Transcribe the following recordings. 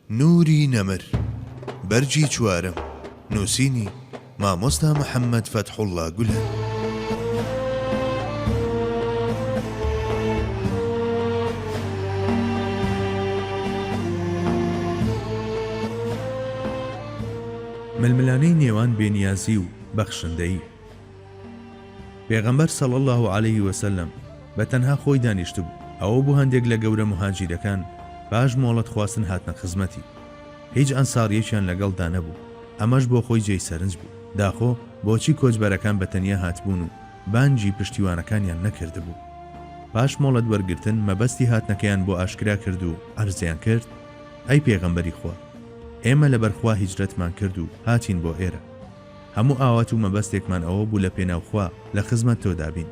نوری نەمر بەرجی چوارم نووسینی مامۆستا محەممەد فەتحوڵڵا گولە. ململانەی نێوان بێنیازی و بەخشندەیی. پێغەمبەر صلی الله عليه وسلم بە تەنها خۆی دانیشت بوو. ئەوە بوو هەندێک لە گەورە مهاجیرەکان پاش مۆڵەت خواستن هاتنە خزمەتی. هیچ ئەنساریەکیان لەگەڵدا نەبوو. ئەمەش بۆ خۆی جێی سەرنج بوو. داخۆ بۆچی کۆچبەرەکان بە تەنیا هاتبوون و بانجی پشتیوانەکانیان نەکرد بوو. پاش مۆڵەت وەرگرتن مەبەستی هاتنەکەیان بۆ ئاشکرا کرد و ئەرزیان کرد: ئەی پێغەمبەری خوا، ئێمە لەبەرخوا هیجرەتمان کرد و هاتین بۆ ئێرە. هەموو ئاوات و مەبەستێکمان ئەوە بوو لە پێناوخوا لە خزمەت تۆ دابین.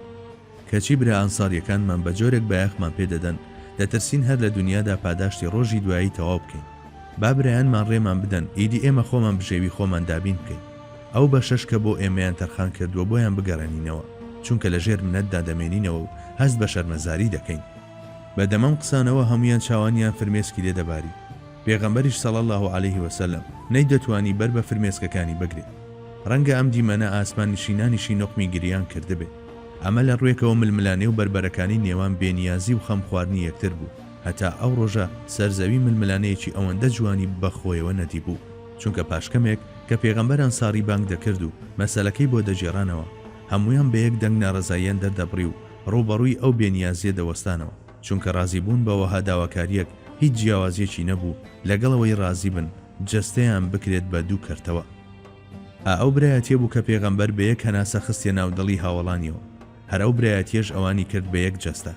کەچی برا ئەنساریەکانمان بە جۆرێک بایەخمان پێدەدەن دەترسین هەر لە دنیادا پاداشتی ڕۆژی دوایی تەواو بکەین. با برایانمان ڕێمان بدەن ئیدی ئێمە خۆمان بژێوی خۆمان دابین بکەین. ئەو بە شەش کە بۆ ئێمەیان تەرخان کردووە بۆیان بگەڕێنینەوە، چونکە لە ژێر منەتدا دەمێنینەوە و هەست بە شەرمەزاری دەکەین. بە دەمەم قسانەوە هەمویان چاوانیان فرمێسکی لێدەباری. پێغەمبەریش صلی الله عليه وسلم نەی دەتوانی بەر بە فرمێسکەکانی بگرێت. ڕەنگە ئەم دیمەنە ئاسمان نشینانیشی نۆقمی گریان کردبێ. ئەمە لە ڕوێکەوە ململانێ و بربەرەکانی نێوان بێنیازی و خەم خواردنی یەکتر بوو. هەتا ئەو ڕۆژە سەرزەوی ململانەیەکی ئەوەندە جوانی بەخۆیەوە نەدی بوو، چونکە پاشکەمێک کە پێغەمبەر ئەنساری بانگ دەکرد و مەسەلەکەی بۆ دەجێڕانەوە، هەمویان بە یەک دەنگ ناڕەزاییان دەردەبڕی و ڕووبەڕووی ئەو بێنیازیە دەوەستانەوە، چونکە ڕازی بوون بەوەها داواکاریەک هیچ جیاوازیەکی نەبوو لەگەڵەوەی ڕازی بن جەستەیان بکرێت بە دوو کەرتەوە. ئەو برایەتیە بوو کە پێغەمبەر بە یەک هەناسە خستیە ناودڵی هاوڵانیەوە. هەر ئەو برایەتیەش ئەوانی کرد بە یەک جەستە.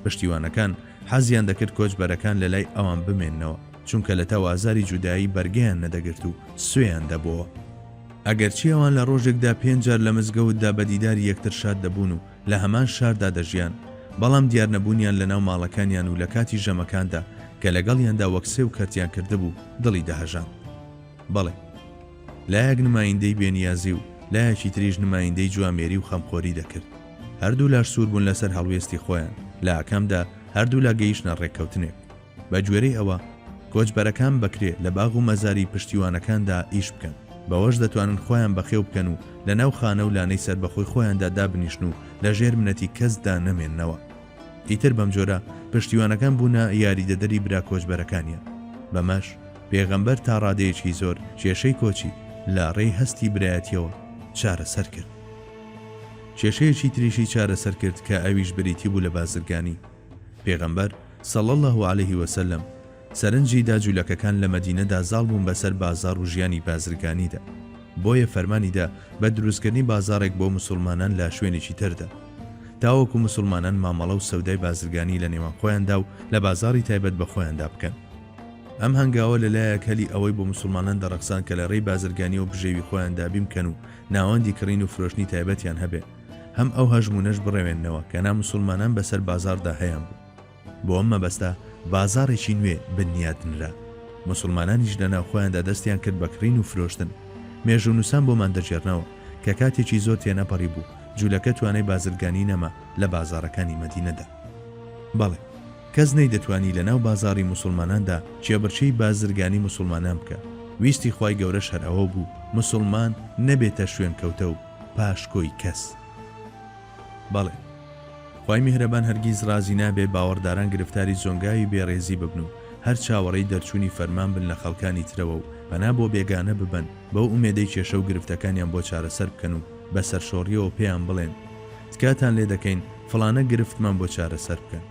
پشتیوانەکان حەزیان دەکرد کۆچبەرەکان لە لای ئەوان بمێننەوە، چونکە لە تەو ئازاری جودایی بەرگەیان نەدەگرت و سوێیان دەبەوە. ئەگەرچی ئەوان لە ڕۆژێکدا 5 جار لە مزگەوتدا بە دیداری یەکتر شاد دەبوون و لە هەمان شاردا دەژیان، بەڵام دیار نەبوونیان لە ناو ماڵەکانیان و لە کاتی ژەمەکاندا کە لەگەڵیاندا وەک سێ و کەرتیان کردبوو دڵی دەهەژان. بەڵێ، لایەک نمایندەی بێنیازی و لایەکی تریژ نمایندەی جوامێری و خەمخۆری دەکرد. هەردوو لاش سوور بوون لەسەر هەڵوێستی خۆیان. لە ئاکامدا هەردوو لا گەیشتنە ڕێککەوتنێک. بە گوێرەی ئەوە کۆچبەرەکان بەکرێ لە باغ و مەزاری پشتیوانەکاندا ئیش بکەن، بەوەش دەتوانن خۆیان بەخێو بکەن و لە ناو خانە و لانەی سەربەخۆی خۆیاندا دابنیشن و لە ژێر منەتی کەسدا نەمێننەوە. ئیتر بەم جۆرە پشتیوانەکان بوونە یاریدەدەری برا کۆچبەرەکانیان. بەمەش پێغەمبەر تا ڕادەیەکی زۆر کێشەی کۆچی لە ڕێی هەستی برایەتیەوە چارەسەر کرد. کێشەیەکی تریشی چارەسەر کرد کە ئەویش بریتی بوو لە بازرگانی. پێغەمبەر صلی الله عليه وسلم سەرنجی داجوولەکەکان لە مەدینەدا زاڵ بوون بەسەر بازار و ژیانی بازرگانیدا. بۆیە فەرمانیدا بە دروستکردنی بازارێک بۆ مسلمانان لە شوێنێکی تردا، تاوەکو مسلمانان مامەڵە و سەودای بازرگانی لە نێوان خۆیاندا و لە بازاری تایبەت بە خۆیاندا بکەن. ئەم هەنگاوە لەلایەک هەلی ئەوەی بۆ مسلمانان دەڕەخسان کە لە ڕێی بازرگانی و بژێوی خۆیاندا بیمکەن و ناوەندی کڕین و فرۆشتنی تایبەتیان هەبێ، هەم ئەو هەژمونەش بڕێوێننەوە کە نامسلمانان بەسەر بازاردا هەیان بوو. بۆ ئەم مەبەستە بازارێکی نوێ بنیاتنرا. مسلمانانیش لەناو خۆیاندا دەستیان کرد بە کڕین و فرۆشتن. مێژ و نووسان بۆمان دەژێرنەوە کە کاتێکی زۆر تێنەپەڕی بوو جوولەکە توانای بازرگانی نەما لە بازارەکانی مەدینەدا. بەڵێ، کەس نەیدەتوانی لە ناو بازاری مسلماناندا چێبەرچەی بازرگانی مسلمانان بکە. ویستی خوای گەورەش هەر ئەوە بوو مسلمان نەبێتە شوێن کەوتە و پاشکۆی کەس. بەڵێ، خوای میهرەبان هەرگیز ڕازی نابێ باوەڕداران گرفتاری زۆنگاوی بێڕێزی ببن و هەر چاوەڕێی دەرچوونی فەرمان بن لە خەڵکانی ترەوە و پەنا بۆ بێگانە ببن بەو ئومێدەی کێشە و گرفتەکانیان بۆ چارەسەر بکەن و بە سەرشۆڕیەوە پێیان بڵێن تکاتان لێ دەکەین فڵانە گرفتمان بۆ چارەسەر بکەن.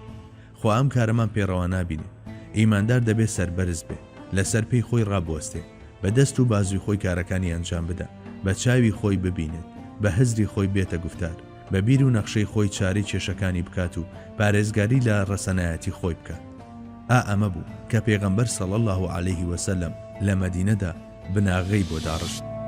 خوا ئەم کارەمان پێڕەوا نابینێ. ئیماندار دەبێت سەربەرز بێ، لەسەر پێی خۆی ڕابوەستێ، بە دەست و بازوی خۆی کارەکانی ئەنجام بدە، بە چاوی خۆی ببینێت، بە هەزری خۆی بێتە گفتار، بە بیر و نەخشەی خۆی چارەی کێشەکانی بکات و پارێزگاری لە ڕەسەنایەتی خۆی بکات. ئەمە بوو کە پێغەمبەر صلی الله عليه وسلم لە مەدینەدا بناغەی بۆ داڕشت.